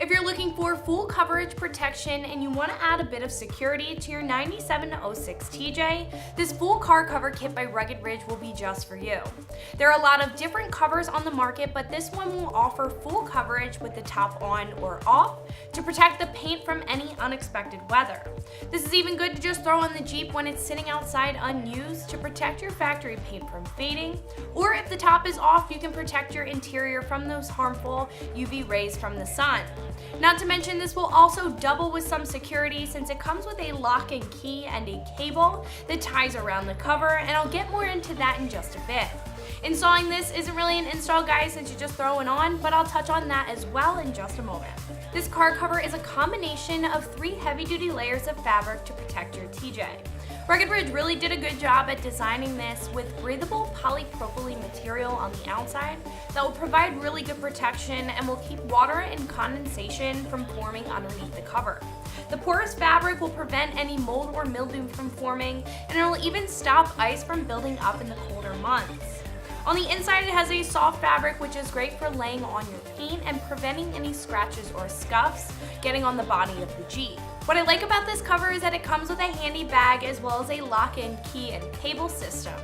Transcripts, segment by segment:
If you're looking for full coverage protection and you want to add a bit of security to your 97 to 06 TJ, this full car cover kit by Rugged Ridge will be just for you. There are a lot of different covers on the market, but this one will offer full coverage with the top on or off to protect the paint from any unexpected weather. This is even good to just throw on the Jeep when it's sitting outside unused to protect your factory paint from fading, or if the top is off, you can protect your interior from those harmful UV rays from the sun. Not to mention, this will also double with some security since it comes with a lock and key and a cable that ties around the cover, and I'll get more into that in just a bit. Installing this isn't really an install, guys, since you just throw it on, but I'll touch on that as well in just a moment. This car cover is a combination of 3 heavy-duty layers of fabric to protect your TJ. Rugged Ridge really did a good job at designing this with breathable polypropylene material on the outside that will provide really good protection and will keep water and condensation from forming underneath the cover. The porous fabric will prevent any mold or mildew from forming, and it will even stop ice from building up in the colder months. On the inside, it has a soft fabric, which is great for laying on your paint and preventing any scratches or scuffs getting on the body of the Jeep. What I like about this cover is that it comes with a handy bag as well as a lock-in key and cable system.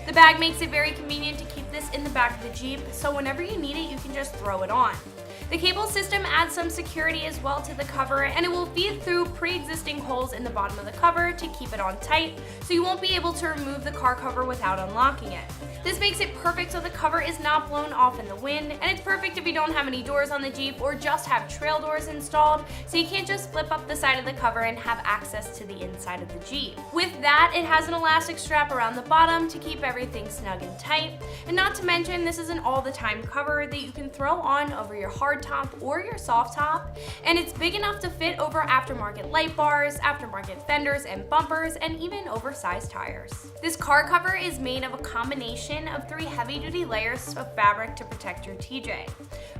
The bag makes it very convenient to keep this in the back of the Jeep, so whenever you need it, you can just throw it on. The cable system adds some security as well to the cover, and it will feed through pre-existing holes in the bottom of the cover to keep it on tight, so you won't be able to remove the car cover without unlocking it. This makes it perfect so the cover is not blown off in the wind, and it's perfect if you don't have any doors on the Jeep or just have trail doors installed, so you can't just flip up the side of the cover and have access to the inside of the Jeep. With that, it has an elastic strap around the bottom to keep everything snug and tight, and not to mention, this is an all-the-time cover that you can throw on over your hard top or your soft top, and it's big enough to fit over aftermarket light bars, aftermarket fenders and bumpers, and even oversized tires. This car cover is made of a combination of 3 heavy-duty layers of fabric to protect your TJ.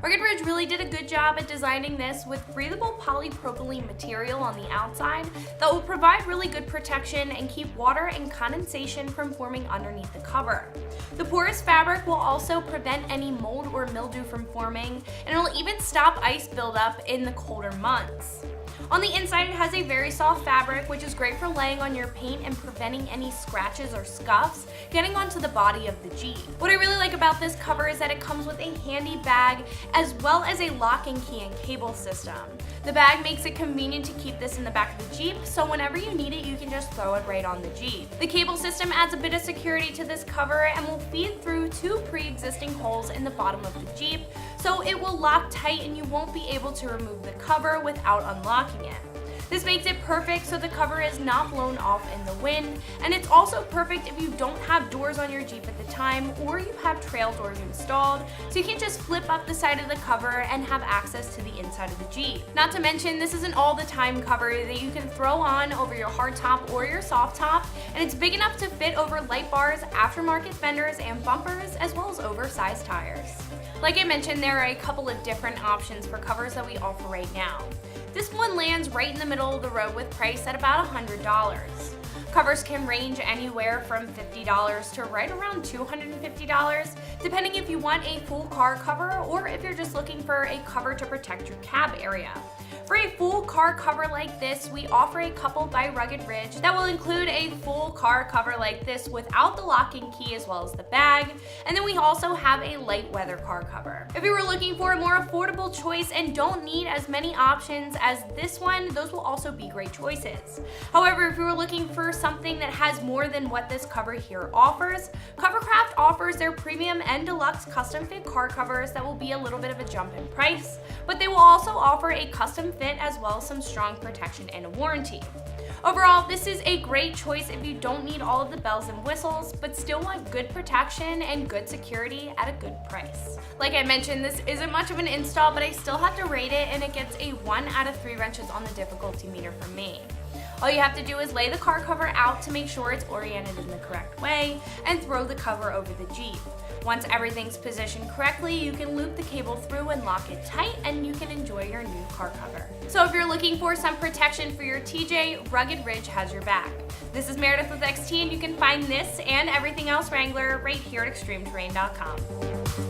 Rugged Ridge really did a good job at designing this with breathable polypropylene material on the outside that will provide really good protection and keep water and condensation from forming underneath the cover. The porous fabric will also prevent any mold or mildew from forming, and it will even stop ice buildup in the colder months. On the inside, it has a very soft fabric, which is great for laying on your paint and preventing any scratches or scuffs getting onto the body of the Jeep. What I really like about this cover is that it comes with a handy bag as well as a lock and key and cable system. The bag makes it convenient to keep this in the back of the Jeep, so whenever you need it, you can just throw it right on the Jeep. The cable system adds a bit of security to this cover and will feed through 2 pre-existing holes in the bottom of the Jeep, so it will lock tight and you won't be able to remove the cover without unlocking it. This makes it perfect so the cover is not blown off in the wind, and it's also perfect if you don't have doors on your Jeep at the time or you have trail doors installed, so you can just flip up the side of the cover and have access to the inside of the Jeep. Not to mention, this is an all-the-time cover that you can throw on over your hard top or your soft top, and it's big enough to fit over light bars, aftermarket fenders and bumpers, as well as oversized tires. Like I mentioned, there are a couple of different options for covers that we offer right now. This one lands right in the middle of the road with price at about $100. Covers can range anywhere from $50 to right around $250, depending if you want a full car cover or if you're just looking for a cover to protect your cab area. For a full car cover like this, we offer a couple by Rugged Ridge that will include a full car cover like this without the lock and key as well as the bag, and then we also have a light weather car cover. If you were looking for a more affordable choice and don't need as many options as this one, those will also be great choices. However, if you were looking for something that has more than what this cover here offers, Covercraft offers their premium and deluxe custom fit car covers that will be a little bit of a jump in price, but they will also offer a custom fit as well as some strong protection and a warranty. Overall, this is a great choice if you don't need all of the bells and whistles, but still want good protection and good security at a good price. Like I mentioned, this isn't much of an install, but I still have to rate it, and it gets a 1 out of 3 wrenches on the difficulty meter from me. All you have to do is lay the car cover out to make sure it's oriented in the correct way and throw the cover over the Jeep. Once everything's positioned correctly, you can loop the cable through and lock it tight, and you can enjoy your new car cover. So if you're looking for some protection for your TJ, Rugged Ridge has your back. This is Meredith with XT, and you can find this and everything else Wrangler right here at ExtremeTerrain.com.